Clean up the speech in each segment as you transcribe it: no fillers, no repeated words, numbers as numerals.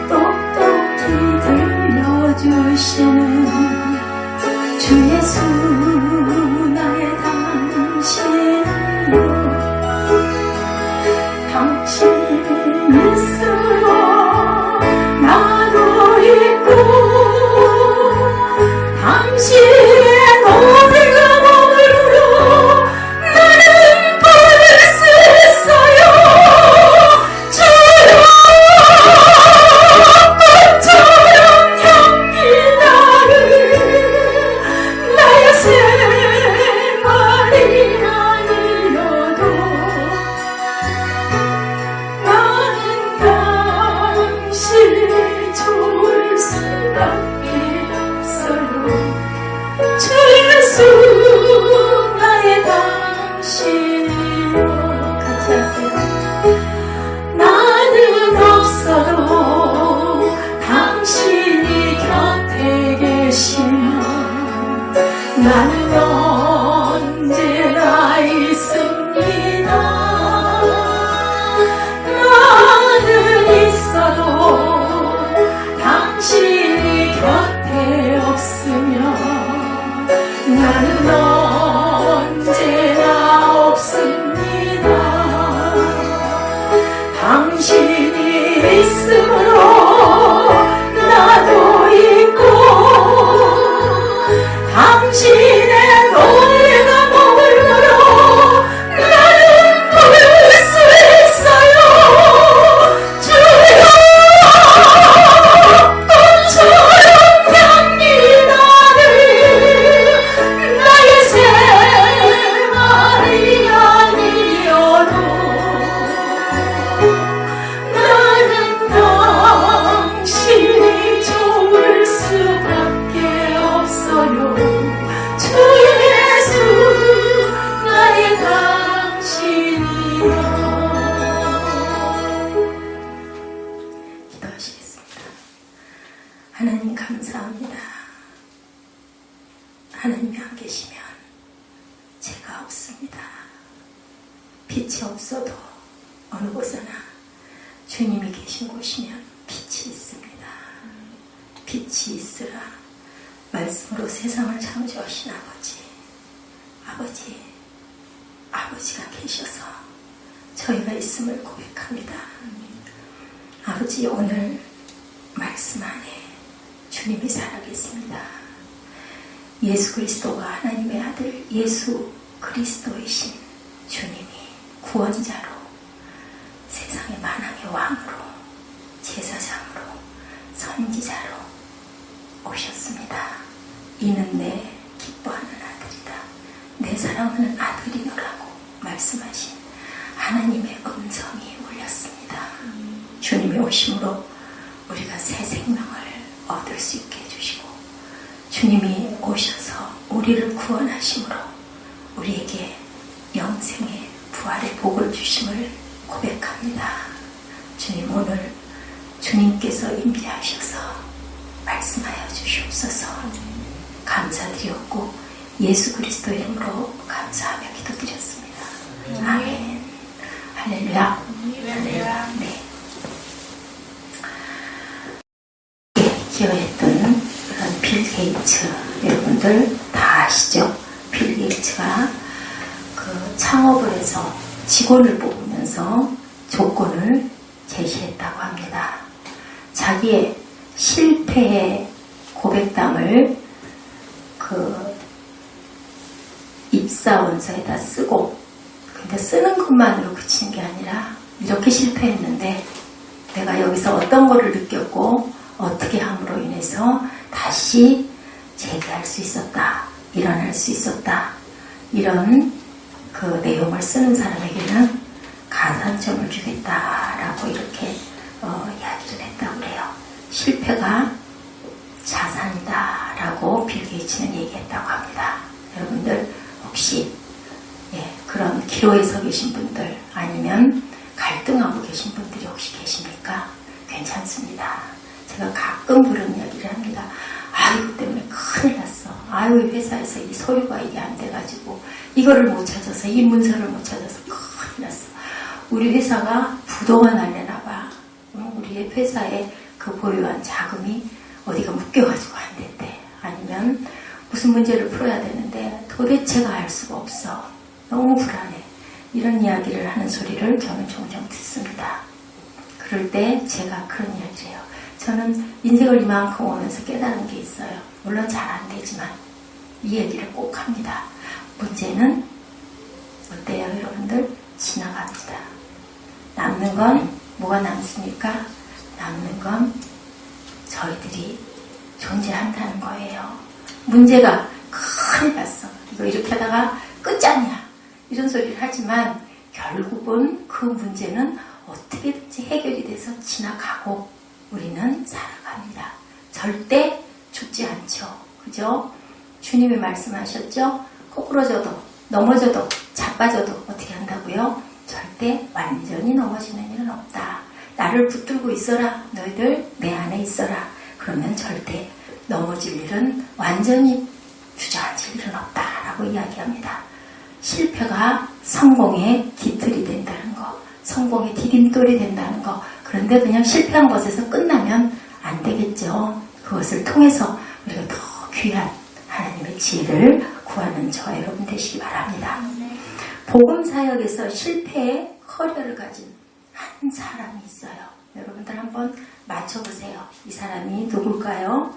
똑똑히 들려주시는 주 예수 나의 당신이요 당신이 있으면 나도 있고 당신의 노래가 머물러 나는 부를 수 있어요 주여 꽃처럼 향기 나는 나의 생활이 아니어도 나는 당신이 좋을 수밖에 없어요 주 예수 나의 당신이요 같이 하세요 나는 없어도 당신이 곁에 계시면 나는 언제나 있습니다 나는 있어도 당신이 곁에 없으면 나는 언제나 없습니다 당신이 있으므로 나도 있고 당신의 노래가 머물러 나는 부를 수 있어요 주여 꽃처럼 향기 나는 나의 생활이 아니어도 나는 당신이 좋을 수밖에 없어요 주 예수 나의 당신이요 기도하시겠습니다 하나님 감사합니다 하나님이 안 계시면 제가 없습니다 빛이 없어도 어느 곳에나 주님이 계신 곳이면 빛이 있습니다 빛이 있으라 말씀으로 세상을 창조하신 아버지가 계셔서 저희가 있음을 고백합니다 아버지 오늘 말씀 안에 주님이 살아계십니다 예수 그리스도가 하나님의 아들 예수 그리스도이신 주님이 구원자로 세상의 만왕의 왕으로 제사장으로 선지자로 오셨습니다 이는 내 기뻐하는 아들이다 내 사랑하는 아들이노라고 말씀하신 하나님의 음성이 울렸습니다 주님이 오심으로 우리가 새 생명을 얻을 수 있게 해주시고 주님이 오셔서 우리를 구원하심으로 우리에게 영생의 부활의 복을 주심을 고백합니다 주님 오늘 주님께서 임재하셔서 말씀하여 주시옵소서 감사드렸고 예수 그리스도 이름으로 감사하며 기도드렸습니다 아멘 할렐루야 할렐루야 네. 기여했던 그런 빌 게이츠 여러분들 다 아시죠? 빌 게이츠가 그 창업을 해서 직원을 뽑으면서 조건을 제시했다고 합니다. 자기의 실패의 고백담을 그 입사원서에다 쓰고 근데 쓰는 것만으로 그치는 게 아니라 이렇게 실패했는데 내가 여기서 어떤 거를 느꼈고 어떻게 함으로 인해서 다시 재기할 수 있었다 일어날 수 있었다 이런 그 내용을 쓰는 사람에게는 가산점을 주겠다라고 이렇게 이야기를 했다고 그래요. 실패가 자산이다 라고 빌 게이츠는 얘기했다고 합니다. 여러분들 혹시 그런 기로에 서 계신 분들 아니면 갈등하고 계신 분들이 혹시 계십니까? 괜찮습니다. 제가 가끔 그런 이야기를 합니다. 이것 때문에 큰일 났어. 회사에서 이 서류가 이게 안 돼가지고 이거를 못 찾아서 이 문서를 못 찾아서 큰일 났어. 우리 회사가 부도가 날래나 봐. 자기네 회사에 그 보유한 자금이 어디가 묶여가지고 안 된대. 아니면 무슨 문제를 풀어야 되는데 도대체가 알 수가 없어. 너무 불안해. 이런 이야기를 하는 소리를 저는 종종 듣습니다. 그럴 때 제가 그런 이야기를 해요. 저는 인생을 이만큼 오면서 깨달은 게 있어요. 물론 잘 안 되지만 이 얘기를 꼭 합니다. 문제는 어때요, 여러분들? 지나갑니다. 남는 건 뭐가 남습니까? 남는 건 저희들이 존재한다는 거예요. 문제가 큰일 났어. 이거 이렇게 하다가 끝장이야. 이런 소리를 하지만 결국은 그 문제는 어떻게든지 해결이 돼서 지나가고 우리는 살아갑니다. 절대 죽지 않죠. 그죠? 주님이 말씀하셨죠? 거꾸러져도 넘어져도 자빠져도 어떻게 한다고요? 절대 완전히 넘어지는 일은 없다. 나를 붙들고 있어라. 너희들 내 안에 있어라. 그러면 절대 넘어질 일은 완전히 주저앉을 일은 없다라고 이야기합니다. 실패가 성공의 깃털이 된다는 거, 성공의 디딤돌이 된다는 거. 그런데 그냥 실패한 것에서 끝나면 안 되겠죠. 그것을 통해서 우리가 더 귀한 하나님의 지혜를 구하는 저와 여러분 되시기 바랍니다. 복음 사역에서 실패의 커리어를 가진 한 사람이 있어요. 여러분들 한번 맞춰보세요. 이 사람이 누굴까요?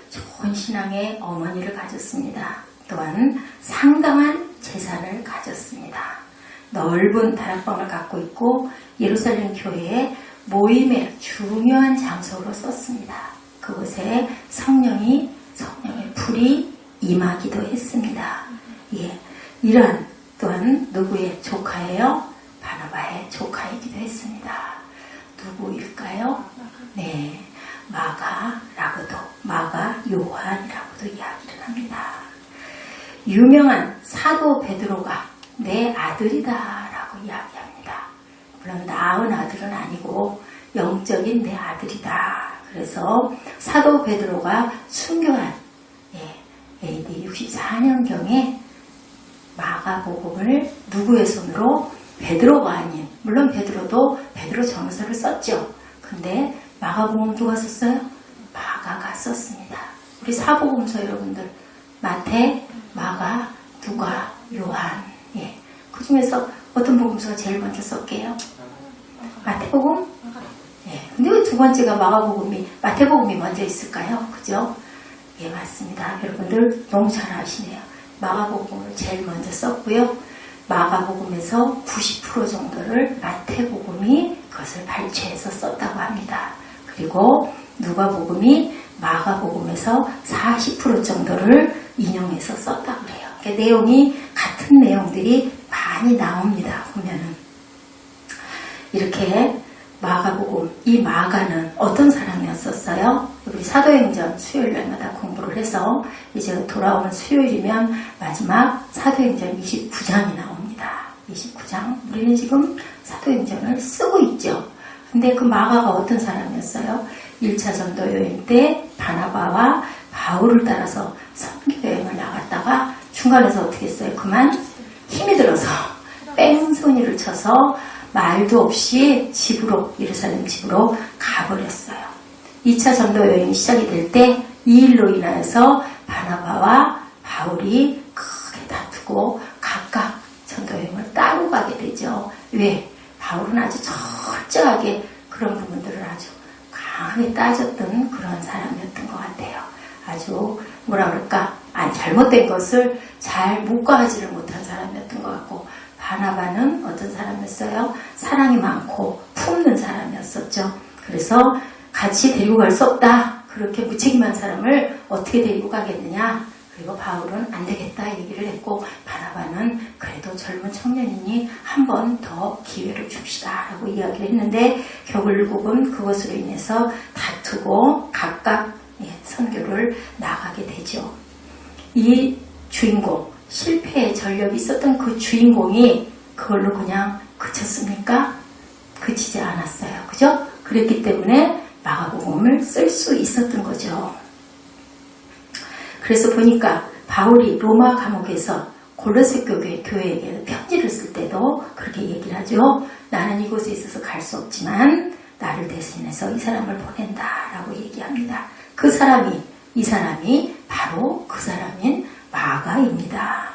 좋은 신앙의 어머니를 가졌습니다. 또한 상당한 재산을 가졌습니다. 넓은 다락방을 갖고 있고 예루살렘 교회의 모임의 중요한 장소로 썼습니다. 그곳에 성령의 불이 임하기도 했습니다. 예, 이러한 또한 누구의 조카예요? 바나바의 조카이기도 했습니다. 누구일까요? 네, 마가 요한이라고도 이야기를 합니다. 유명한 사도 베드로가 내 아들이다 라고 이야기합니다. 물론 낳은 아들은 아니고 영적인 내 아들이다. 그래서 사도 베드로가 순교한 AD 64년경에 마가복음을 누구의 손으로? 베드로가 아닌, 물론 베드로 전서를 썼죠. 근데 마가복음 누가 썼어요? 마가가 썼습니다. 우리 사복음서 여러분들 마태, 마가, 누가, 요한. 예. 그 중에서 어떤 복음서가 제일 먼저 썼게요? 마태복음? 예. 근데 왜 두 번째가 마태복음이 먼저 있을까요? 그죠? 예, 맞습니다. 여러분들 너무 잘 아시네요. 마가복음을 제일 먼저 썼고요. 마가복음에서 90% 정도를 마태복음이 그것을 발췌해서 썼다고 합니다. 그리고 누가복음이 마가복음에서 40% 정도를 인용해서 썼다고 해요. 그러니까 내용이 같은 내용들이 많이 나옵니다. 보면은 이렇게 마가복음, 이 마가는 어떤 사람이었었어요? 우리 사도행전 수요일날마다 공부를 해서 이제 돌아오는 수요일이면 마지막 사도행전 29장이 나옵니다. 29장. 우리는 지금 사도행전을 쓰고 있죠. 근데 그 마가가 어떤 사람이었어요? 1차 전도 여행 때 바나바와 바울을 따라서 선교 여행을 나갔다가 중간에서 어떻게 했어요? 그만 힘이 들어서 뺑소니를 쳐서 말도 없이 예루살렘 집으로 가버렸어요. 2차 전도 여행이 시작이 될 때 이 일로 인하여서 바나바와 바울이 크게 다투고 각각 전도 여행을 따로 가게 되죠. 왜? 바울은 아주 철저하게 그런 부분들을 아주 강하게 따졌던 그런 사람이었던 것 같아요. 아주 잘못된 것을 잘 묵과하지를 못한 사람이었던 것 같고, 바나바는 어떤 사람이었어요? 사랑이 많고 품는 사람이었었죠. 그래서 같이 데리고 갈 수 없다. 그렇게 무책임한 사람을 어떻게 데리고 가겠느냐. 그리고 바울은 안 되겠다 얘기를 했고, 바나바는 그래도 젊은 청년이니 한 번 더 기회를 줍시다 라고 이야기를 했는데, 결국은 그것으로 인해서 다투고 각각 선교를 나가게 되죠. 이 주인공, 실패의 전력이 있었던 그 주인공이 그걸로 그냥 그쳤습니까? 그치지 않았어요. 그죠? 그랬기 때문에 마가복음을 쓸 수 있었던 거죠. 그래서 보니까 바울이 로마 감옥에서 골로새 교회에게 편지를 쓸 때도 그렇게 얘기를 하죠. 나는 이곳에 있어서 갈 수 없지만 나를 대신해서 이 사람을 보낸다라고 얘기합니다. 이 사람이 바로 그 사람인 마가입니다.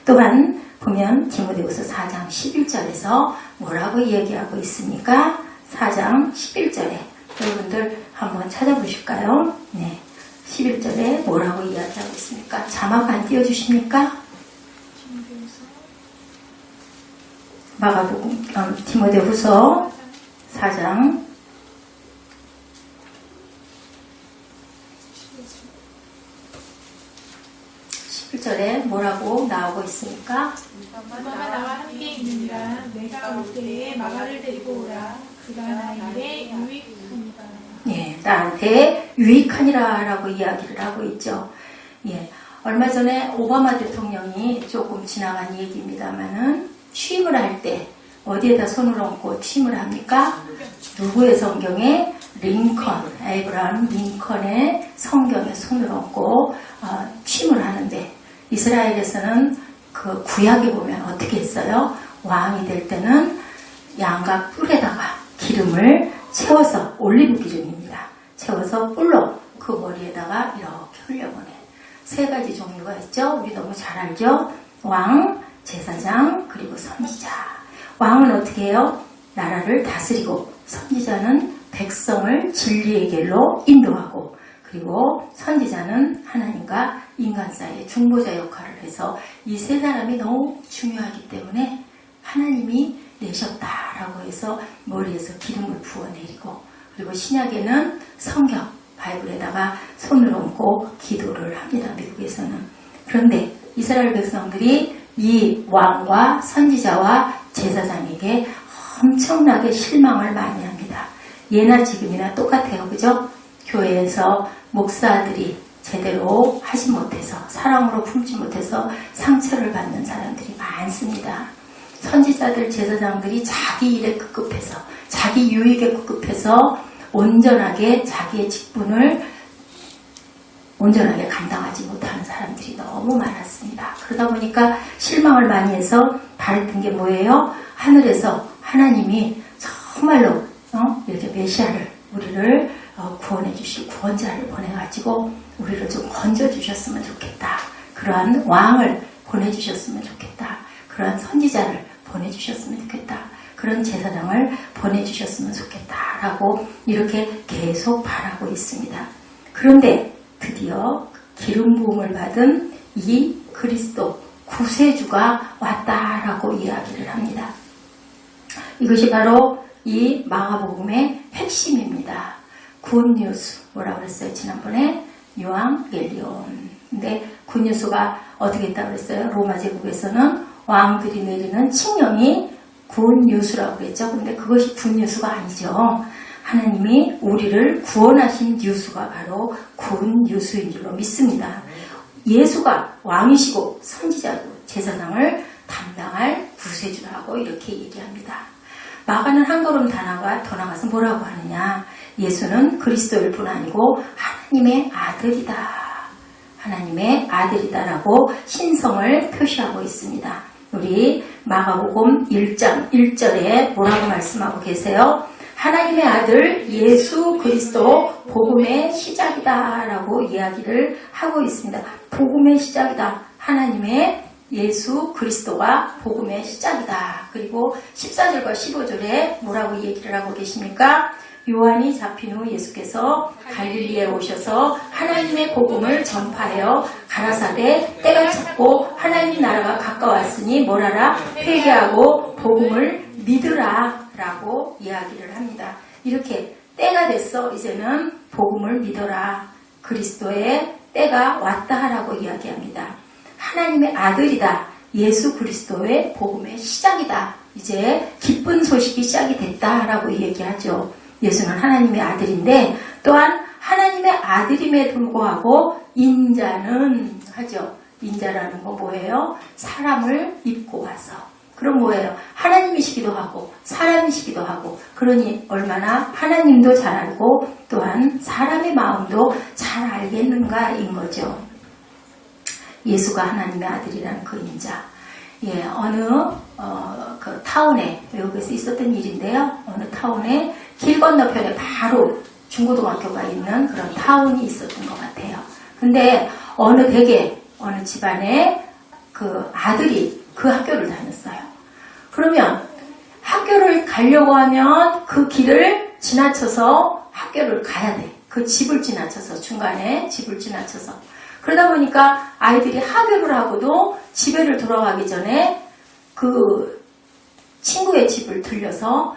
또한 보면 디모데후서 4장 11절에서 뭐라고 얘기하고 있습니까? 4장 11절에 여러분들 한번 찾아보실까요? 네, 11절에 뭐라고 이야기하고 있습니까? 자막 안 띄워주십니까? 마가복음, 디모데후서 4장 11절에 뭐라고 나오고 있습니까? 마가 나와 함께 있느니라. 내가 올 때에 마가를 데리고 오라. 그가 나에게 유익하니라. 예, 나한테 유익하니라 라고 이야기를 하고 있죠. 예, 얼마 전에 오바마 대통령이 조금 지나간 얘기입니다만은 취임을 할 때 어디에다 손을 얹고 취임을 합니까? 누구의 성경에? 에이브라함 링컨의 성경에 손을 얹고 취임을 하는데 이스라엘에서는 그 구약에 보면 어떻게 했어요? 왕이 될 때는 양각 뿔에다가 기름을 채워서 올리브 기름입니다. 채워서 뿔로 그 머리에다가 이렇게 흘려보내. 세 가지 종류가 있죠. 우리 너무 잘 알죠. 왕, 제사장, 그리고 선지자. 왕은 어떻게 해요? 나라를 다스리고 선지자는 백성을 진리의 길로 인도하고 그리고 선지자는 하나님과 인간 사이의 중보자 역할을 해서 이 세 사람이 너무 중요하기 때문에 하나님이 내셨다라고 해서 머리에서 기름을 부어내리고 그리고 신약에는 성경, 바이블에다가 손을 얹고 기도를 합니다. 미국에서는. 그런데 이스라엘 백성들이 이 왕과 선지자와 제사장에게 엄청나게 실망을 많이 합니다. 예나 지금이나 똑같아요. 그죠? 교회에서 목사들이 제대로 하지 못해서 사랑으로 품지 못해서 상처를 받는 사람들이 많습니다. 선지자들, 제사장들이 자기 일에 급급해서 자기 유익에 급급해서 온전하게 자기의 직분을 온전하게 감당하지 못하는 사람들이 너무 많았습니다. 그러다 보니까 실망을 많이 해서 바랬던 게 뭐예요? 하늘에서 하나님이 정말로 이렇게 메시아를 우리를 구원해 주실 구원자를 보내가지고 우리를 좀 건져주셨으면 좋겠다. 그러한 왕을 보내주셨으면 좋겠다. 그러한 선지자를 보내주셨으면 좋겠다. 그런 제사장을 보내주셨으면 좋겠다라고 이렇게 계속 바라고 있습니다. 그런데 드디어 기름 부음을 받은 이 그리스도 구세주가 왔다라고 이야기를 합니다. 이것이 바로 이 마가복음의 핵심입니다. 굿뉴스 뭐라고 그랬어요? 지난번에 요한겔리온. 근데 굿뉴스가 어떻게 했다고 그랬어요? 로마 제국에서는 왕들이 내리는 칙령이 굿뉴스라고 그랬죠. 근데 그것이 굿뉴스가 아니죠. 하나님이 우리를 구원하신 뉴스가 바로 굿뉴스인 줄로 믿습니다. 예수가 왕이시고 선지자고 제사장을 담당할 구세주라고 이렇게 얘기합니다. 마가는 한 걸음 더 나가서 뭐라고 하느냐. 예수는 그리스도일 뿐 아니고 하나님의 아들이다. 하나님의 아들이다라고 신성을 표시하고 있습니다. 우리 마가복음 1장 1절에 뭐라고 말씀하고 계세요? 하나님의 아들 예수 그리스도 복음의 시작이다 라고 이야기를 하고 있습니다. 복음의 시작이다. 하나님의 예수 그리스도가 복음의 시작이다. 그리고 14절과 15절에 뭐라고 얘기를 하고 계십니까? 요한이 잡힌 후 예수께서 갈릴리에 오셔서 하나님의 복음을 전파하여 가라사대 때가 찼고 하나님 나라가 가까웠으니 뭐라라? 회개하고 복음을 믿으라 라고 이야기를 합니다. 이렇게 때가 됐어. 이제는 복음을 믿어라. 그리스도의 때가 왔다 라고 이야기합니다. 하나님의 아들이다. 예수 그리스도의 복음의 시작이다. 이제 기쁜 소식이 시작이 됐다라고 얘기하죠. 예수는 하나님의 아들인데 또한 하나님의 아들임에 불구하고 인자는 하죠. 인자라는 거 뭐예요? 사람을 입고 와서. 그럼 뭐예요? 하나님이시기도 하고 사람이시기도 하고 그러니 얼마나 하나님도 잘 알고 또한 사람의 마음도 잘 알겠는가인 거죠. 예수가 하나님의 아들이라는 그 인자. 어느 그 타운에 외국에서 있었던 일인데요. 어느 타운에 길 건너편에 바로 중고등학교가 있는 그런 타운이 있었던 것 같아요. 근데 어느 댁에 어느 집안에 그 아들이 그 학교를 다녔어요. 그러면 학교를 가려고 하면 그 길을 지나쳐서 학교를 가야 돼. 그 집을 지나쳐서, 중간에 집을 지나쳐서. 그러다 보니까 아이들이 하교를 하고도 집에를 돌아가기 전에 그 친구의 집을 들려서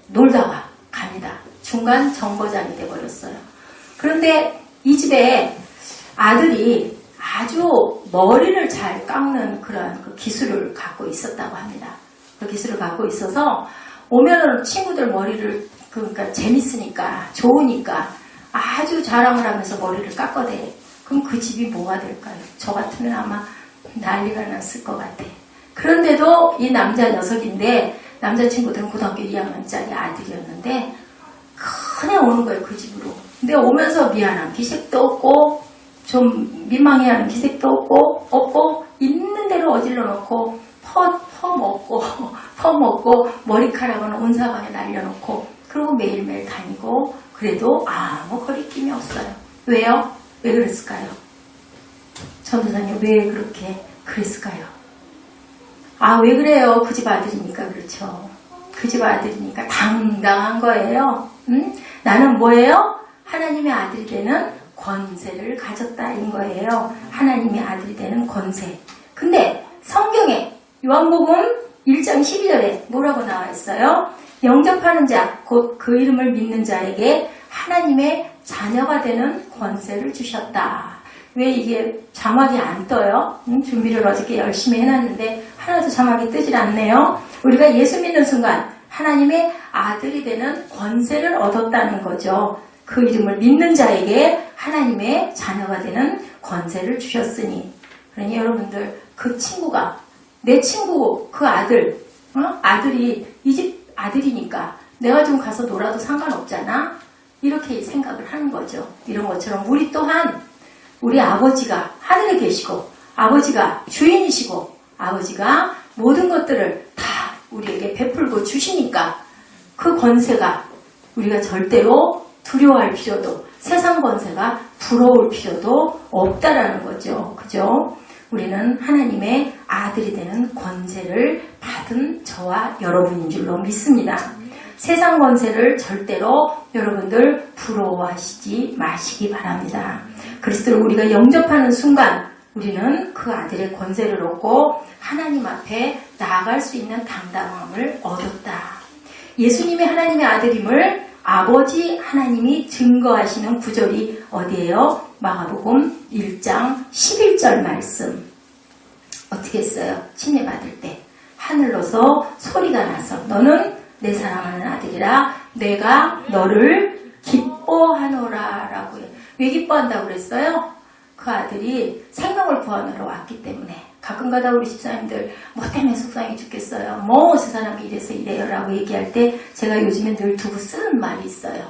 놀다가 갑니다. 중간 정거장이 돼버렸어요. 그런데 이 집에 아들이 아주 머리를 잘 깎는 그런 그 기술을 갖고 있었다고 합니다. 그 기술을 갖고 있어서 오면은 친구들 머리를 그러니까 재밌으니까 좋으니까 아주 자랑을 하면서 머리를 깎아대. 그럼 그 집이 뭐가 될까요? 저 같으면 아마 난리가 났을 것 같아. 그런데도 이 남자 녀석인데 남자친구들은 고등학교 2학년짜리 아들이었는데 그냥 오는 거예요, 그 집으로. 근데 오면서 미안한 기색도 없고 좀 민망해하는 기색도 없고 있는 대로 어질러 놓고 퍼먹고 머리카락은 온 사방에 날려놓고 그리고 매일매일 다니고 그래도 아무 거리낌이 없어요. 왜요? 왜 그랬을까요? 전도사님 왜 그렇게 그랬을까요? 아, 왜 그래요? 그 집 아들이니까 그렇죠. 그 집 아들이니까 당당한 거예요. 나는 뭐예요? 하나님의 아들이 되는 권세를 가졌다인 거예요. 하나님의 아들이 되는 권세. 근데 성경에 요한복음 1장 12절에 뭐라고 나와 있어요? 영접하는 자, 곧 그 이름을 믿는 자에게 하나님의 자녀가 되는 권세를 주셨다. 왜 이게 자막이 안 떠요? 준비를 어저께 열심히 해놨는데 하나도 자막이 뜨질 않네요. 우리가 예수 믿는 순간 하나님의 아들이 되는 권세를 얻었다는 거죠. 그 이름을 믿는 자에게 하나님의 자녀가 되는 권세를 주셨으니. 그러니 여러분들 그 친구가 내 친구 그 아들 아들이 이 집 아들이니까 내가 좀 가서 놀아도 상관없잖아. 이렇게 생각을 하는 거죠. 이런 것처럼 우리 또한 우리 아버지가 하늘에 계시고 아버지가 주인이시고 아버지가 모든 것들을 다 우리에게 베풀고 주시니까 그 권세가 우리가 절대로 두려워할 필요도 세상 권세가 부러울 필요도 없다라는 거죠. 그죠? 우리는 하나님의 아들이 되는 권세를 받은 저와 여러분인 줄로 믿습니다. 세상 권세를 절대로 여러분들 부러워하시지 마시기 바랍니다. 그리스도를 우리가 영접하는 순간 우리는 그 아들의 권세를 얻고 하나님 앞에 나아갈 수 있는 당당함을 얻었다. 예수님이 하나님의 아들임을 아버지 하나님이 증거하시는 구절이 어디예요? 마가복음 1장 11절 말씀. 어떻게 했어요? 침례받을 때 하늘로서 소리가 나서 너는 내 사랑하는 아들이라 내가 너를 기뻐하노라 라고 해요. 왜 기뻐한다고 그랬어요? 그 아들이 생명을 구하느라 왔기 때문에. 가끔가다 우리 집사님들 뭐 때문에 속상해 죽겠어요. 뭐 저 사람이 이래서 이래요 라고 얘기할 때 제가 요즘에 늘 두고 쓰는 말이 있어요.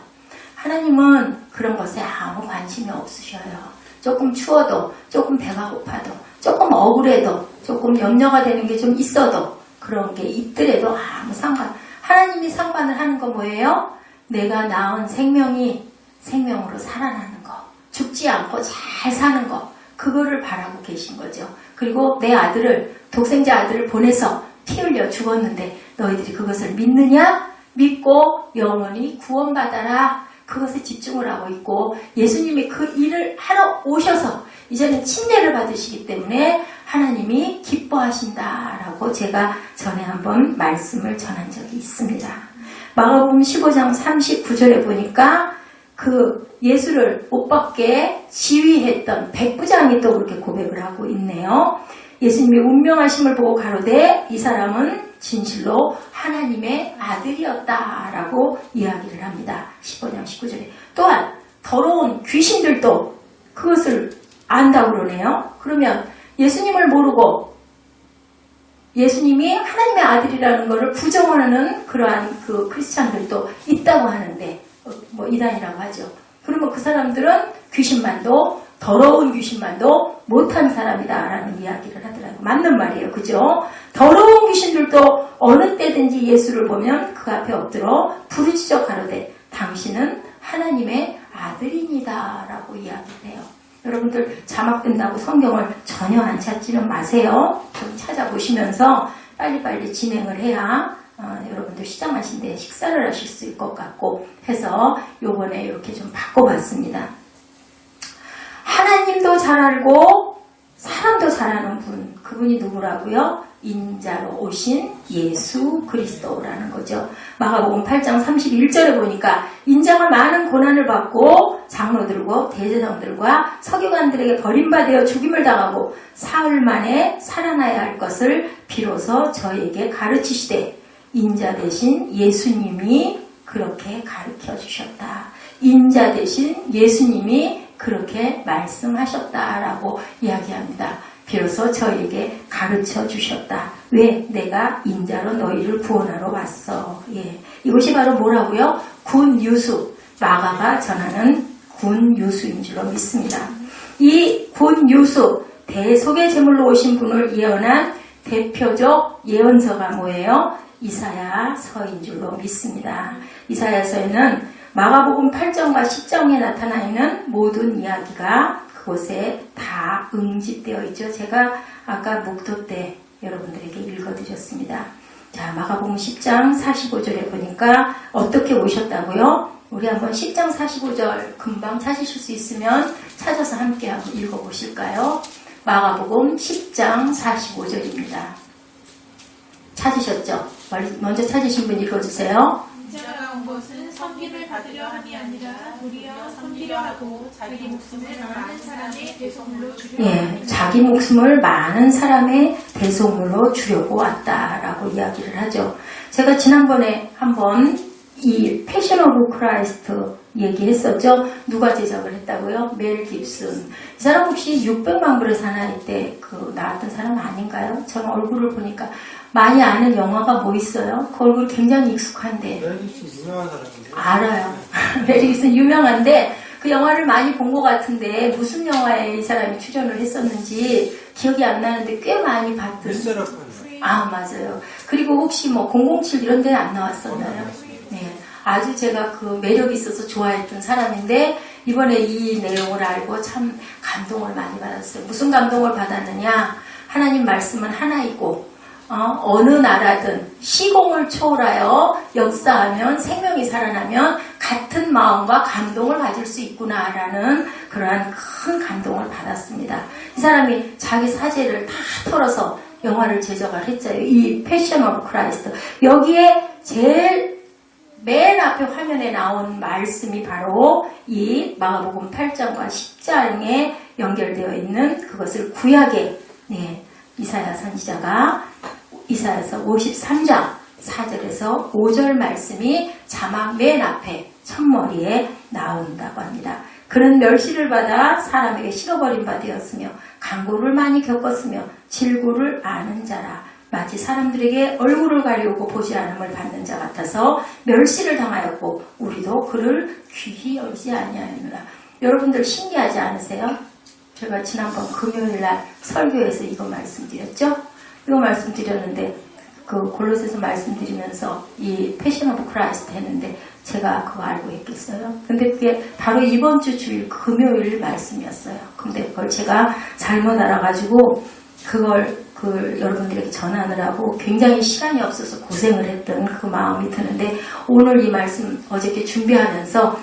하나님은 그런 것에 아무 관심이 없으셔요. 조금 추워도 조금 배가 고파도 조금 억울해도 조금 염려가 되는 게 좀 있어도 그런 게 있더라도 아무 하나님이 상관을 하는 거 뭐예요? 내가 낳은 생명이 생명으로 살아나는 거, 죽지 않고 잘 사는 거, 그거를 바라고 계신 거죠. 그리고 내 아들을, 독생자 아들을 보내서 피 흘려 죽었는데 너희들이 그것을 믿느냐? 믿고 영원히 구원받아라. 그것에 집중을 하고 있고 예수님이 그 일을 하러 오셔서 이제는 침례를 받으시기 때문에 하나님이 기뻐하신다라고 제가 전에 한번 말씀을 전한 적이 있습니다. 마가복음 15장 39절에 보니까 그 예수를 못 받게 지휘했던 백부장이 또 그렇게 고백을 하고 있네요. 예수님이 운명하심을 보고 가로되 이 사람은 진실로 하나님의 아들이었다라고 이야기를 합니다. 15장 19절에. 또한 더러운 귀신들도 그것을 안다고 그러네요. 그러면 예수님을 모르고 예수님이 하나님의 아들이라는 것을 부정하는 그러한 그 크리스찬들도 있다고 하는데 뭐 이단이라고 하죠. 그러면 그 사람들은 귀신만도 더러운 귀신만도 못한 사람이다라는 이야기를 하더라고요. 맞는 말이에요. 그죠? 더러운 귀신들도 어느 때든지 예수를 보면 그 앞에 엎드려 부르짖어 가로되 당신은 하나님의 아들이니다 라고 이야기를 해요. 여러분들 자막된다고 성경을 전혀 안 찾지는 마세요. 좀 찾아보시면서 빨리빨리 진행을 해야 여러분들 시장하신데 식사를 하실 수 있을 것 같고 해서 요번에 이렇게 좀 바꿔봤습니다. 하나님도 잘 알고 사람도 잘 아는 분, 그분이 누구라고요? 인자로 오신 예수 그리스도라는 거죠. 마가복음 8장 31절에 보니까 인자가 많은 고난을 받고 장로들과 대제사장들과 서기관들에게 버림받아 죽임을 당하고 사흘 만에 살아나야 할 것을 비로소 저에게 가르치시되 인자 대신 예수님이 그렇게 가르쳐 주셨다. 인자 대신 예수님이 그렇게 말씀하셨다라고 이야기합니다. 비로소 저에게 가르쳐 주셨다. 왜? 내가 인자로 너희를 구원하러 왔어. 예. 이것이 바로 뭐라고요? 굿뉴스. 마가가 전하는 굿뉴스인 줄로 믿습니다. 이 굿뉴스, 대속의 제물로 오신 분을 예언한 대표적 예언서가 뭐예요? 이사야서인 줄로 믿습니다. 이사야서에는 마가복음 8장과 10장에 나타나 있는 모든 이야기가 그곳에 다 응집되어 있죠. 제가 아까 목도 때 여러분들에게 읽어드렸습니다. 자, 마가복음 10장 45절에 보니까 어떻게 오셨다고요? 우리 한번 10장 45절 금방 찾으실 수 있으면 찾아서 함께 한번 읽어보실까요? 마가복음 10장 45절입니다. 찾으셨죠? 먼저 찾으신 분 읽어주세요. 인자가 온 것은 섬김을 받으려 함이 아니라 도리어 섬기려 하고 자기 목숨을 많은 사람의 대속물로 주려고 예, 자기 목숨을 많은 사람의 대속물로 주려고 왔다라고 이야기를 하죠. 제가 지난번에 한번 이 패션 오브 크라이스트 얘기했었죠. 누가 제작을 했다고요? 멜 깁슨. 이 사람 혹시 600만 불의 사나이 때 나왔던 사람 아닌가요? 저는 얼굴을 보니까 많이 아는 영화가 뭐 있어요? 그 얼굴 굉장히 익숙한데. 멜 깁슨 유명한 사람인데. 알아요. 멜 깁슨 유명한데 그 영화를 많이 본 것 같은데 무슨 영화에 이 사람이 출연을 했었는지 기억이 안 나는데 꽤 많이 봤던. 미세라프. 아, 맞아요. 그리고 혹시 뭐 007 이런 데는 안 나왔었나요? 네. 아주 제가 그 매력이 있어서 좋아했던 사람인데 이번에 이 내용을 알고 참 감동을 많이 받았어요. 무슨 감동을 받았느냐? 하나님 말씀은 하나이고 어느 나라든 시공을 초월하여 역사하면 생명이 살아나면 같은 마음과 감동을 가질 수 있구나라는 그러한 큰 감동을 받았습니다. 이 사람이 자기 사제를 다 털어서 영화를 제작을 했죠. 이 패션 오브 크라이스트. 여기에 제일 맨 앞에 화면에 나온 말씀이 바로 이 마가복음 8장과 10장에 연결되어 있는 그것을 구약의 이사야 선지자가 이사야서 53장 4절에서 5절 말씀이 자막 맨 앞에 첫머리에 나온다고 합니다. 그는 멸시를 받아 사람에게 실어버린 바 되었으며 강고를 많이 겪었으며 질고를 아는 자라. 마치 사람들에게 얼굴을 가리우고 보지 않음을 받는 자 같아서 멸시를 당하였고 우리도 그를 귀히 여기지 아니하였느라. 여러분들 신기하지 않으세요? 제가 지난번 금요일날 설교에서 이거 말씀드렸죠? 이거 말씀드렸는데 그 골로새서 말씀드리면서 이 패션 오브 크라이스트 했는데 제가 그거 알고 있겠어요? 근데 그게 바로 이번 주 주일 금요일 말씀이었어요. 근데 그걸 제가 잘못 알아가지고 그걸 여러분들에게 전하느라고 굉장히 시간이 없어서 고생을 했던 그 마음이 드는데 오늘 이 말씀 어저께 준비하면서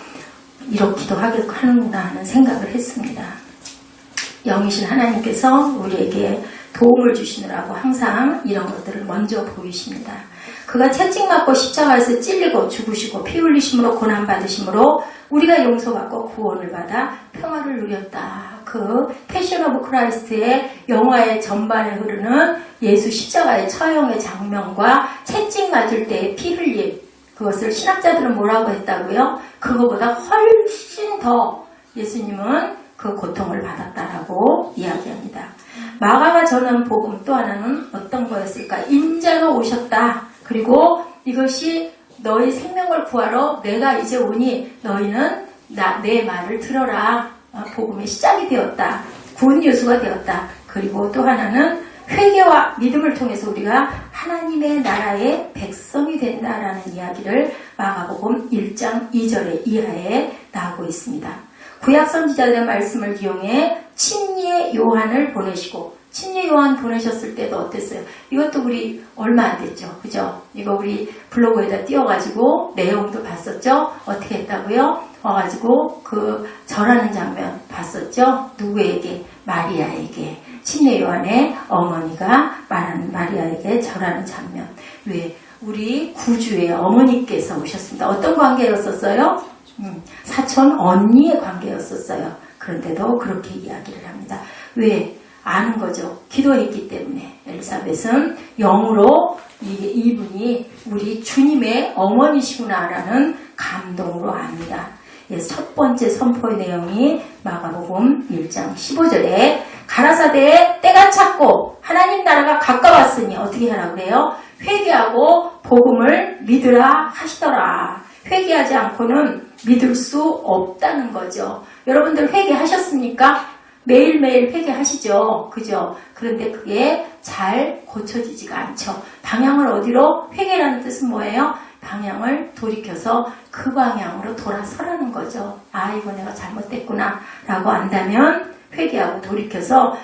이렇기도 하는구나 하는 생각을 했습니다. 영이신 하나님께서 우리에게 도움을 주시느라고 항상 이런 것들을 먼저 보이십니다. 그가 채찍맞고 십자가에서 찔리고 죽으시고 피 흘리심으로 고난받으심으로 우리가 용서받고 구원을 받아 평화를 누렸다. 그 패션 오브 크라이스트의 영화의 전반에 흐르는 예수 십자가의 처형의 장면과 채찍 맞을 때의 피 흘림, 그것을 신학자들은 뭐라고 했다고요? 그거보다 훨씬 더 예수님은 그 고통을 받았다라고 이야기합니다. 마가가 전한 복음 또 하나는 어떤 거였을까? 인자가 오셨다. 그리고 이것이 너희 생명을 구하러 내가 이제 오니 너희는 내 말을 들어라. 복음의 시작이 되었다. 굿뉴스가 되었다. 그리고 또 하나는 회개와 믿음을 통해서 우리가 하나님의 나라의 백성이 된다라는 이야기를 마가복음 1장 2절의 이하에 나오고 있습니다. 구약 선지자들의 말씀을 이용해 침례 요한을 보내시고, 침례 요한 보내셨을 때도 어땠어요? 이것도 우리 얼마 안 됐죠, 그죠? 이거 우리 블로그에다 띄워가지고 내용도 봤었죠? 어떻게 했다고요? 와가지고 그 절하는 장면 봤었죠? 누구에게? 마리아에게. 침례 요한의 어머니가 말하는 마리아에게 절하는 장면. 왜? 우리 구주의 어머니께서 오셨습니다. 어떤 관계였었어요? 사촌 언니의 관계였었어요. 그런데도 그렇게 이야기를 합니다. 왜? 아는 거죠. 기도했기 때문에. 엘리사벳은 영으로 이분이 우리 주님의 어머니시구나라는 감동으로 압니다. 첫 번째 선포의 내용이 마가복음 1장 15절에 가라사대에 때가 찼고 하나님 나라가 가까웠으니 어떻게 하라고 그래요? 회개하고 복음을 믿으라 하시더라. 회개하지 않고는 믿을 수 없다는 거죠. 여러분들 회개하셨습니까? 매일매일 회개하시죠. 그죠? 그런데 그게 잘 고쳐지지가 않죠. 방향을 어디로? 회개라는 뜻은 뭐예요? 방향을 돌이켜서 그 방향으로 돌아서라는 거죠. 아, 이거 내가 잘못됐구나 라고 안다면 회개하고 돌이켜서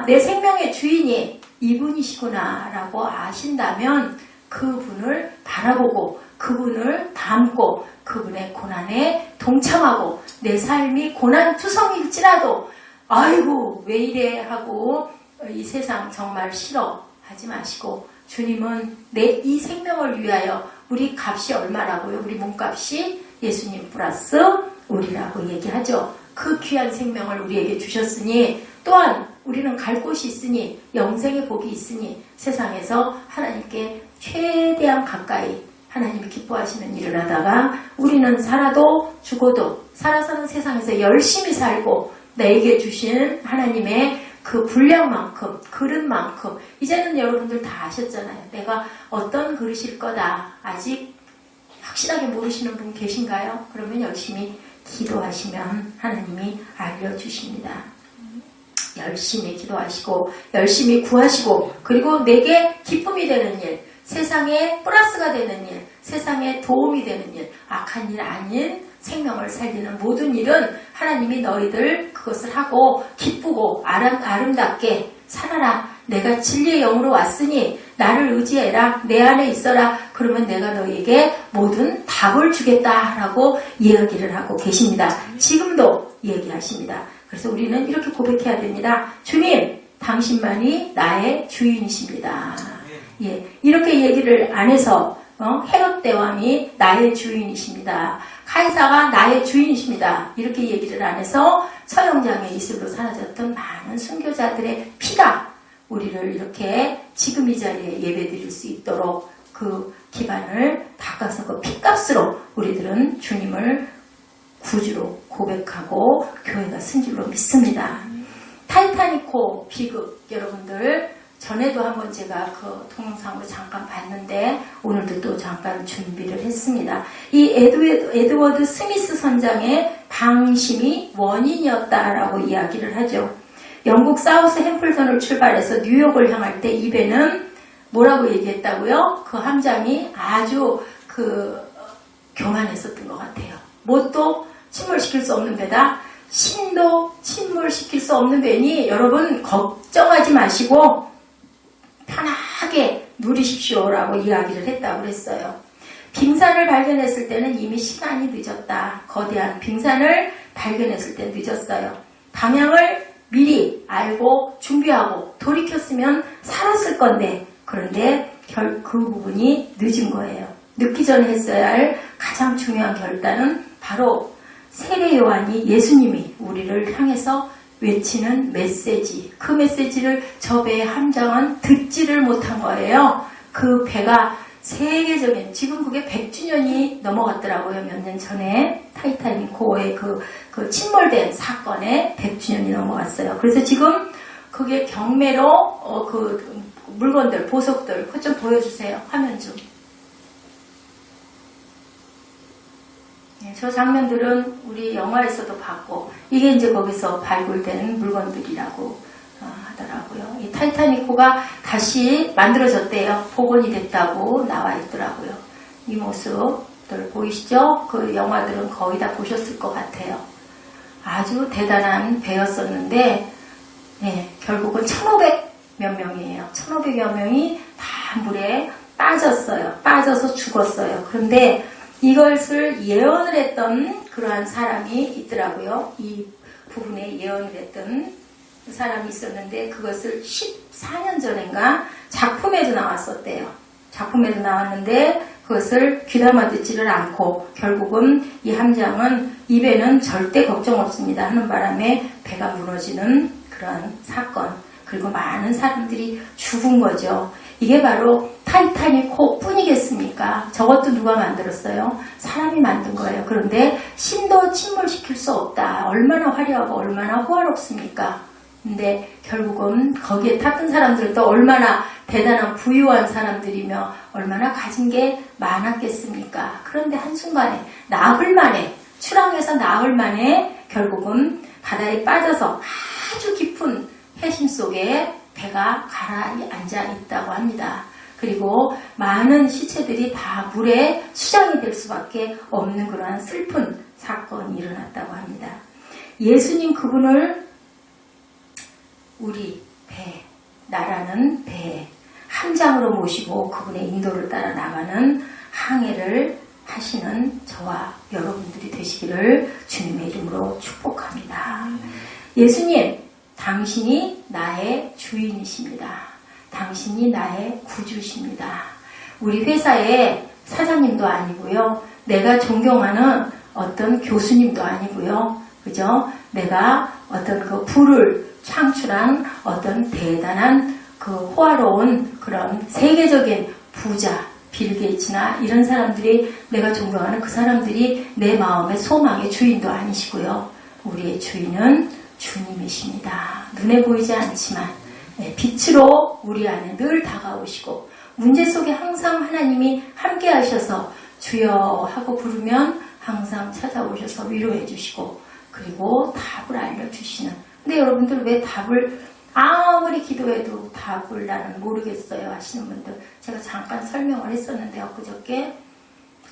내 생명의 주인이 이분이시구나 라고 아신다면 그분을 바라보고 그분을 닮고 그분의 고난에 동참하고 내 삶이 고난투성일지라도 아이고 왜 이래 하고 이 세상 정말 싫어 하지 마시고 주님은 내 이 생명을 위하여 우리 값이 얼마라고요? 우리 몸값이 예수님 플러스 우리라고 얘기하죠. 그 귀한 생명을 우리에게 주셨으니 또한 우리는 갈 곳이 있으니 영생의 복이 있으니 세상에서 하나님께 최대한 가까이 하나님이 기뻐하시는 일을 하다가 우리는 살아도 죽어도 살아서는 세상에서 열심히 살고 내게 주신 하나님의 그 분량만큼 그릇만큼 이제는 여러분들 다 아셨잖아요. 내가 어떤 그릇일 거다. 아직 확실하게 모르시는 분 계신가요? 그러면 열심히 기도하시면 하나님이 알려주십니다. 열심히 기도하시고 열심히 구하시고 그리고 내게 기쁨이 되는 일, 세상에 플러스가 되는 일, 세상에 도움이 되는 일, 악한 일 아닌 생명을 살리는 모든 일은 하나님이 너희들 그것을 하고 기쁘고 아름답게 살아라. 내가 진리의 영으로 왔으니 나를 의지해라. 내 안에 있어라. 그러면 내가 너희에게 모든 답을 주겠다라고 이야기를 하고 계십니다. 지금도 얘기하십니다. 그래서 우리는 이렇게 고백해야 됩니다. 주님, 당신만이 나의 주인이십니다. 이렇게 얘기를 안 해서 헤롯 대왕이 나의 주인이십니다. 카이사가 나의 주인이십니다. 이렇게 얘기를 안 해서 서영장의 이슬로 사라졌던 많은 순교자들의 피가 우리를 이렇게 지금 이 자리에 예배드릴 수 있도록 그 기반을 닦아서 그 피값으로 우리들은 주님을 구주로 고백하고 교회가 쓴 줄로 믿습니다. 타이타닉호 비극 여러분들 전에도 한번 제가 그 동영상으로 잠깐 봤는데 오늘도 또 잠깐 준비를 했습니다. 이 에드워드 스미스 선장의 방심이 원인이었다라고 이야기를 하죠. 영국 사우스 햄플턴을 출발해서 뉴욕을 향할 때 이 배는 뭐라고 얘기했다고요? 그 함장이 아주 교만했었던 것 같아요. 뭣도 침몰시킬 수 없는 배다. 신도 침몰시킬 수 없는 배니 여러분 걱정하지 마시고 편하게 누리십시오라고 이야기를 했다고 그랬어요. 빙산을 발견했을 때는 이미 시간이 늦었다. 거대한 빙산을 발견했을 때 늦었어요. 방향을 미리 알고 준비하고 돌이켰으면 살았을 건데 그런데 그 부분이 늦은 거예요. 늦기 전에 했어야 할 가장 중요한 결단은 바로 세례 요한이 예수님이 우리를 향해서 외치는 메시지, 그 메시지를 저 배의 함장은 듣지를 못한 거예요. 그 배가 세계적인, 지금 그게 100주년이 넘어갔더라고요. 몇 년 전에 타이타닉호의 그 침몰된 사건에 100주년이 넘어갔어요. 그래서 지금 그게 경매로 그 물건들, 보석들, 그거 좀 보여주세요. 화면 좀. 저 장면들은 우리 영화에서도 봤고 이게 이제 거기서 발굴된 물건들이라고 하더라고요. 이 타이타닉호가 다시 만들어졌대요. 복원이 됐다고 나와 있더라고요. 이 모습들 보이시죠? 그 영화들은 거의 다 보셨을 것 같아요. 아주 대단한 배였었는데 결국은 1,500몇 명이에요. 1,500여 명이 다 물에 빠졌어요. 빠져서 죽었어요. 그런데 이것을 예언을 했던 그러한 사람이 있더라고요. 이 부분에 예언을 했던 사람이 있었는데 그것을 14년 전인가 작품에도 나왔었대요. 작품에도 나왔는데 그것을 귀담아 듣지를 않고 결국은 이 함장은 입에는 절대 걱정 없습니다 하는 바람에 배가 무너지는 그런 사건, 그리고 많은 사람들이 죽은 거죠. 이게 바로 타이타닉호 뿐이겠습니까? 저것도 누가 만들었어요? 사람이 만든 거예요. 그런데 신도 침몰시킬 수 없다. 얼마나 화려하고 얼마나 호화롭습니까? 근데 결국은 거기에 탔던 사람들도 얼마나 대단한 부유한 사람들이며 얼마나 가진 게 많았겠습니까? 그런데 한순간에 나흘 만에, 출항해서 나흘 만에 결국은 바다에 빠져서 아주 깊은 해심 속에 배가 가라앉아 있다고 합니다. 그리고 많은 시체들이 다 물에 수장이 될 수밖에 없는 그러한 슬픈 사건이 일어났다고 합니다. 예수님 그분을 우리 배, 나라는 배, 함장으로 모시고 그분의 인도를 따라 나가는 항해를 하시는 저와 여러분들이 되시기를 주님의 이름으로 축복합니다. 예수님, 당신이 나의 주인이십니다. 당신이 나의 구주십니다. 우리 회사의 사장님도 아니고요. 내가 존경하는 어떤 교수님도 아니고요. 그죠? 내가 어떤 그 부를 창출한 어떤 대단한 그 호화로운 그런 세계적인 부자, 빌 게이츠나 이런 사람들이 내가 존경하는 그 사람들이 내 마음의 소망의 주인도 아니시고요. 우리의 주인은 주님이십니다. 눈에 보이지 않지만 빛으로 우리 안에 늘 다가오시고 문제 속에 항상 하나님이 함께 하셔서 주여 하고 부르면 항상 찾아오셔서 위로해 주시고 그리고 답을 알려주시는. 근데 여러분들 왜 답을 아무리 기도해도 답을 나는 모르겠어요 하시는 분들, 제가 잠깐 설명을 했었는데 엊그저께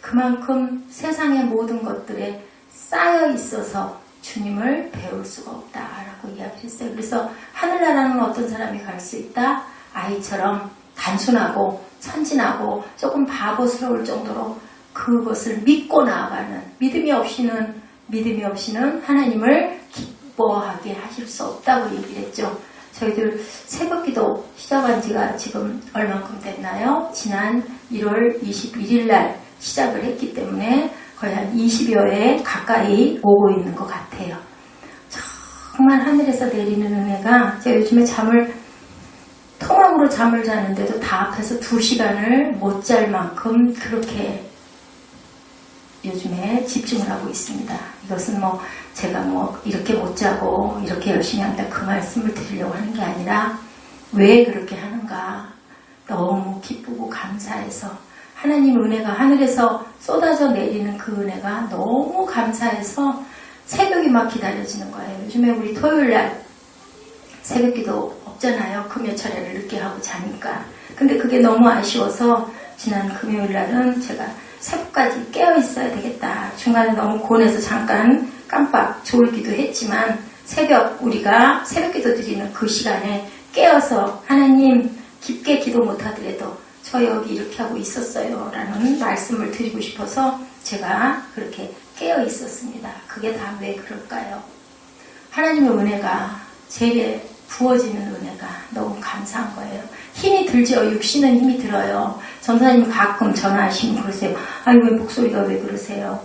그만큼 세상의 모든 것들에 쌓여 있어서 주님을 배울 수가 없다라고 이야기했어요. 그래서 하늘나라는 어떤 사람이 갈 수 있다? 아이처럼 단순하고 천진하고 조금 바보스러울 정도로 그것을 믿고 나아가는, 믿음이 없이는 하나님을 기뻐하게 하실 수 없다고 얘기를 했죠. 저희들 새벽기도 시작한 지가 지금 얼만큼 됐나요? 지난 1월 21일 날 시작을 했기 때문에 거의 한 20여회 가까이 오고 있는 것 같아요. 정말 하늘에서 내리는 은혜가, 제가 요즘에 통학으로 잠을 자는데도 다 앞에서 2시간을 못 잘 만큼 그렇게 요즘에 집중을 하고 있습니다. 이것은 제가 이렇게 못 자고 이렇게 열심히 한다 그 말씀을 드리려고 하는 게 아니라 왜 그렇게 하는가, 너무 기쁘고 감사해서 하나님 은혜가 하늘에서 쏟아져 내리는 그 은혜가 너무 감사해서 새벽이 막 기다려지는 거예요. 요즘에 우리 토요일날 새벽기도 없잖아요. 금요 차례를 늦게 하고 자니까. 근데 그게 너무 아쉬워서 지난 금요일날은 제가 새벽까지 깨어 있어야 되겠다. 중간에 너무 곤해서 잠깐 깜빡 졸기도 했지만 우리가 새벽기도 드리는 그 시간에 깨어서 하나님 깊게 기도 못하더라도 저 여기 이렇게 하고 있었어요 라는 말씀을 드리고 싶어서 제가 그렇게 깨어 있었습니다. 그게 다 왜 그럴까요? 하나님의 은혜가, 제게 부어지는 은혜가 너무 감사한 거예요. 힘이 들죠. 육신은 힘이 들어요. 전사님 가끔 전화하시면 그러세요. 아니 왜 목소리가 왜 그러세요?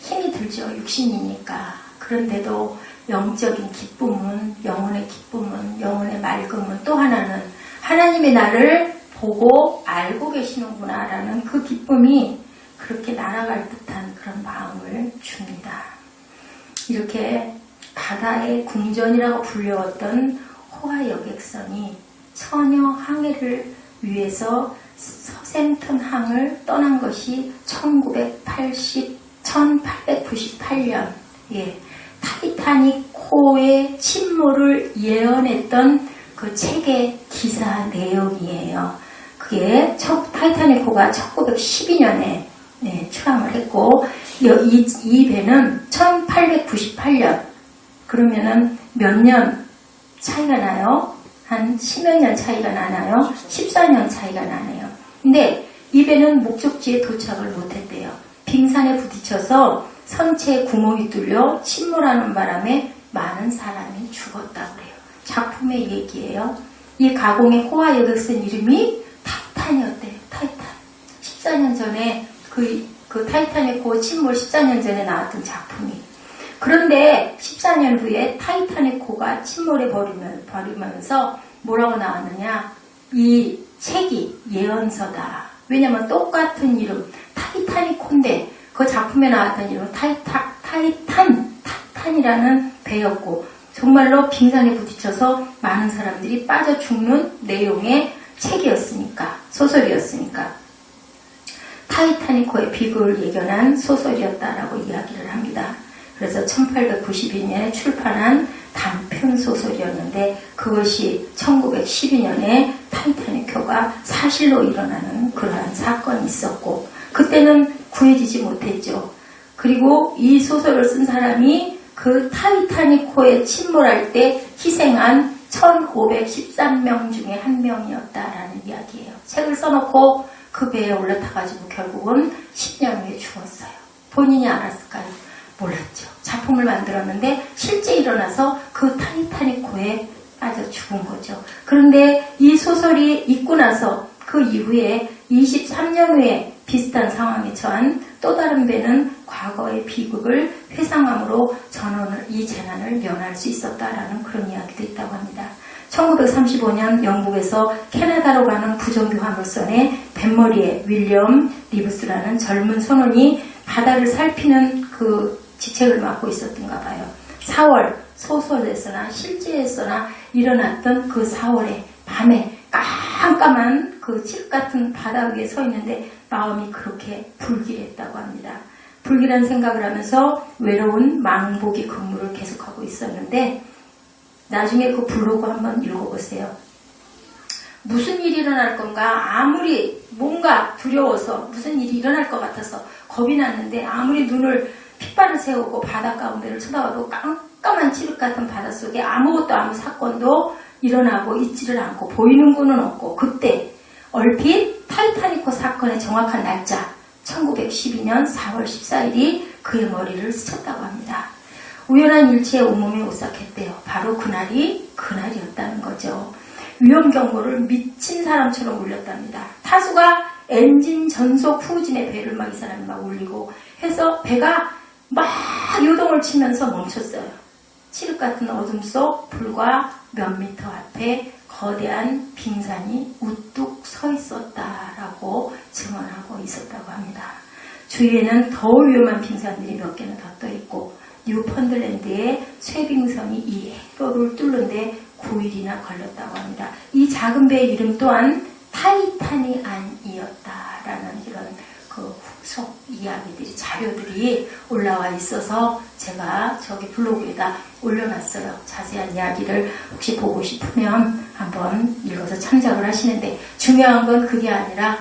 힘이 들죠. 육신이니까. 그런데도 영적인 기쁨은, 영혼의 기쁨은, 영혼의 맑음은, 또 하나는 하나님의 나를 보고 알고 계시는구나 라는 그 기쁨이 그렇게 날아갈 듯한 그런 마음을 줍니다. 이렇게 바다의 궁전이라고 불려왔던 호화 여객선이 처녀 항해를 위해서 서생턴 항을 떠난 것이 1898년 타이타닉호의 침몰을 예언했던 그 책의 기사 내용이에요. 그게 타이타닉호가 1912년에 출항을 했고 이 배는 1898년 그러면은 몇 년 차이가 나요? 한 10여 년 차이가 나나요? 14년 차이가 나네요. 근데 이 배는 목적지에 도착을 못했대요. 빙산에 부딪혀서 선체에 구멍이 뚫려 침몰하는 바람에 많은 사람이 죽었다고 그래요. 작품의 얘기예요. 이 가공의 호화 여객선 이름이 타이탄이었대요. 타이탄. 14년 전에 그 타이타닉호 침몰 14년 전에 나왔던 작품이. 그런데 14년 후에 타이타닉호가 침몰해 버리면서 뭐라고 나왔느냐? 이 책이 예언서다. 왜냐면 똑같은 이름 타이타닉호인데 그 작품에 나왔던 이름은 타이탄이라는 배였고 정말로 빙산에 부딪혀서 많은 사람들이 빠져 죽는 내용의 책이었으니까 소설이었으니까 타이타닉호의 비극을 예견한 소설이었다라고 이야기를 합니다. 그래서 1892년에 출판한 단편 소설이었는데 그것이 1912년에 타이타닉호가 사실로 일어나는 그러한 사건이 있었고 그때는 구해지지 못했죠. 그리고 이 소설을 쓴 사람이 그 타이타닉호에 침몰할 때 희생한 1513명 중에 한 명이었다라는 이야기예요. 책을 써놓고 그 배에 올라타가지고 결국은 10년 후에 죽었어요. 본인이 알았을까요? 몰랐죠. 작품을 만들었는데 실제 일어나서 그 타이타닉호에 빠져 죽은 거죠. 그런데 이 소설이 있고 나서 그 이후에 23년 후에 비슷한 상황에 처한 또 다른 배는 과거의 비극을 회상함으로 이 재난을 면할 수 있었다라는 그런 이야기도 있다고 합니다. 1935년 영국에서 캐나다로 가는 부정규 화물선에 뱃머리에 윌리엄 리브스라는 젊은 선원이 바다를 살피는 그 직책을 맡고 있었던가 봐요. 4월 소설에서나 실제에서나 일어났던 그 4월에 밤에 깜깜한 그 칠흑 같은 바다 위에 서 있는데 마음이 그렇게 불길했다고 합니다. 불길한 생각을 하면서 외로운 망복의 근무를 계속하고 있었는데 나중에 그 블로그 한번 읽어보세요. 무슨 일이 일어날 건가 아무리 뭔가 두려워서 무슨 일이 일어날 것 같아서 겁이 났는데 아무리 눈을 핏발을 세우고 바다 가운데를 쳐다봐도 깜깜한 칠흑 같은 바닷속에 아무 사건도 일어나고 있지를 않고 보이는 거는 없고 그때 얼핏 타이타닉호 사건의 정확한 날짜 1912년 4월 14일이 그의 머리를 스쳤다고 합니다. 우연한 일치에 온몸이 오싹했대요. 바로 그날이었다는 거죠. 위험경보를 미친 사람처럼 울렸답니다. 타수가 엔진 전속 후진의 배를 이 사람이 울리고 해서 배가 막 요동을 치면서 멈췄어요. 칠흑 같은 어둠 속 불과 몇 미터 앞에 거대한 빙산이 우뚝 서 있었다라고 증언하고 있었다고 합니다. 주위에는 더 위험한 빙산들이 몇 개는 더 떠 있고 뉴펀들랜드의 쇠빙선이 이 해로를 뚫는데 9일이나 걸렸다고 합니다. 이 작은 배의 이름 또한 타이타닉 안이었다라는 이런 그 후속 이야기들이 자료들이 올라와 있어서 제가 저기 블로그에다 올려놨어요. 자세한 이야기를 혹시 보고 싶으면 한번 읽어서 참작을 하시는데 중요한 건 그게 아니라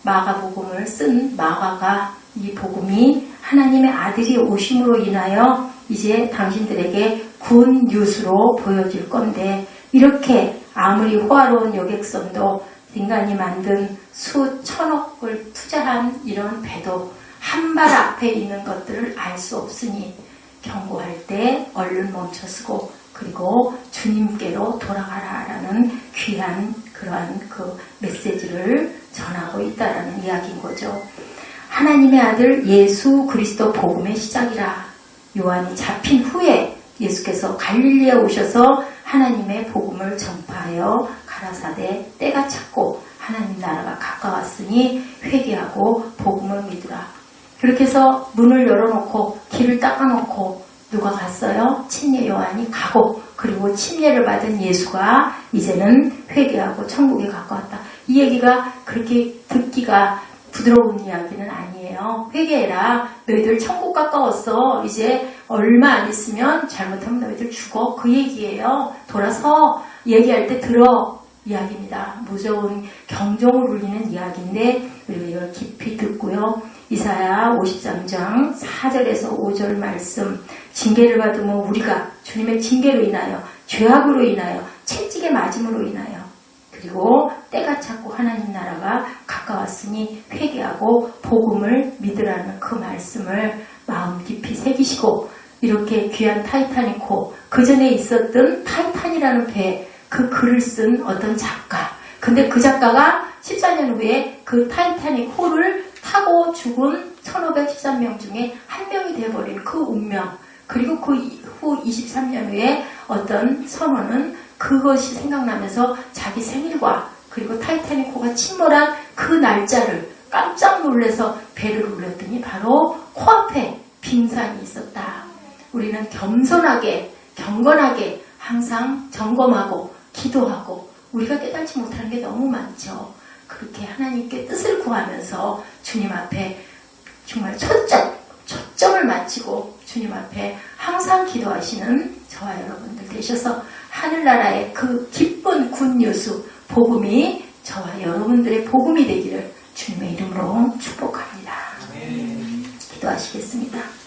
마가복음을 쓴 마가가 이 복음이 하나님의 아들이 오심으로 인하여 이제 당신들에게 굿 뉴스로 보여질 건데 이렇게 아무리 호화로운 여객선도 인간이 만든 수천억을 투자한 이런 배도 한 발 앞에 있는 것들을 알 수 없으니 경고할 때 얼른 멈춰서고 그리고 주님께로 돌아가라라는 귀한 그러한 그 메시지를 전하고 있다라는 이야기인 거죠. 하나님의 아들 예수 그리스도 복음의 시작이라. 요한이 잡힌 후에 예수께서 갈릴리에 오셔서 하나님의 복음을 전파하여 가라사대 때가 찼고 하나님 나라가 가까웠으니 회개하고 복음을 믿으라. 그렇게 해서 문을 열어놓고 길을 닦아놓고 누가 갔어요? 침례 요한이 가고 그리고 침례를 받은 예수가 이제는 회개하고 천국에 가까웠다. 이 얘기가 그렇게 듣기가 부드러운 이야기는 아니에요. 회개해라. 너희들 천국 가까웠어. 이제 얼마 안 있으면 잘못하면 너희들 죽어. 그 얘기예요. 돌아서 얘기할 때 들어 이야기입니다. 무서운 경종을 울리는 이야기인데 우리가 이걸 깊이 듣고요. 이사야 53장 4절에서 5절 말씀, 징계를 받으면 우리가 주님의 징계로 인하여, 죄악으로 인하여, 채찍에 맞음으로 인하여, 그리고 때가 찼고 하나님 나라가 가까웠으니 회개하고 복음을 믿으라는 그 말씀을 마음 깊이 새기시고, 이렇게 귀한 타이타닉호, 그 전에 있었던 타이탄이라는 배, 그 글을 쓴 어떤 작가, 근데 그 작가가 14년 후에 그 타이타닉호를 타고 죽은 1513명 중에 한 명이 되어버린 그 운명, 그리고 그 후 23년 후에 어떤 선원은 그것이 생각나면서 자기 생일과 그리고 타이타닉호가 침몰한 그 날짜를 깜짝 놀라서 배를 울렸더니 바로 코앞에 빙산이 있었다. 우리는 겸손하게, 경건하게 항상 점검하고 기도하고, 우리가 깨닫지 못하는 게 너무 많죠. 그렇게 하나님께 뜻을 구하면서 주님 앞에 정말 초점을 맞추고 주님 앞에 항상 기도하시는 저와 여러분들 되셔서 하늘나라의 그 기쁜 굿뉴스, 복음이 저와 여러분들의 복음이 되기를 주님의 이름으로 축복합니다. 기도하시겠습니다.